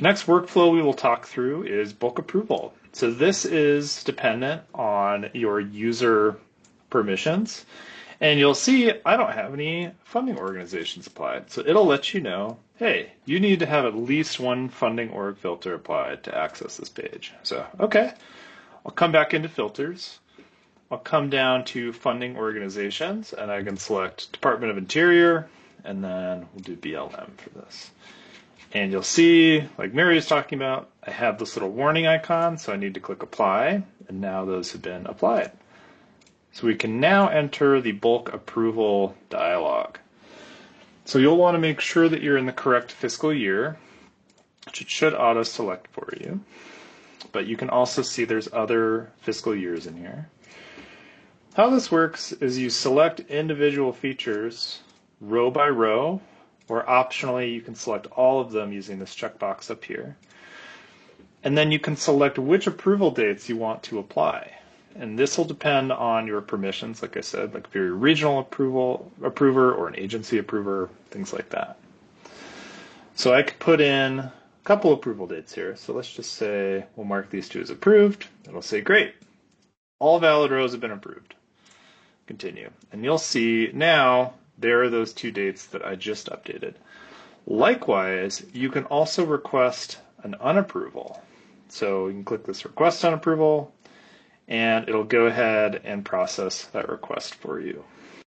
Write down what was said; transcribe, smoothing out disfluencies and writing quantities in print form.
The next workflow we will talk through is bulk approval. So this is dependent on your user permissions. And you'll see I don't have any funding organizations applied. So it'll let you know, hey, you need to have at least one funding org filter applied to access this page. So, okay, I'll come back into filters. I'll come down to funding organizations, and I can select Department of Interior, and then we'll do BLM for this. And you'll see, like Mary was talking about, I have this little warning icon, so I need to click Apply, and now those have been applied. So we can now enter the bulk approval dialog. So you'll want to make sure that you're in the correct fiscal year, which it should auto-select for you. But you can also see there's other fiscal years in here. How this works is you select individual features row by row, or optionally you can select all of them using this checkbox up here. And then you can select which approval dates you want to apply. And this will depend on your permissions, like I said, like if you're a regional approver or an agency approver, things like that. So I could put in a couple approval dates here. So let's just say we'll mark these two as approved. It'll say, great, all valid rows have been approved. Continue. And you'll see now there are those two dates that I just updated. Likewise, you can also request an unapproval. So you can click this request unapproval, and it'll go ahead and process that request for you.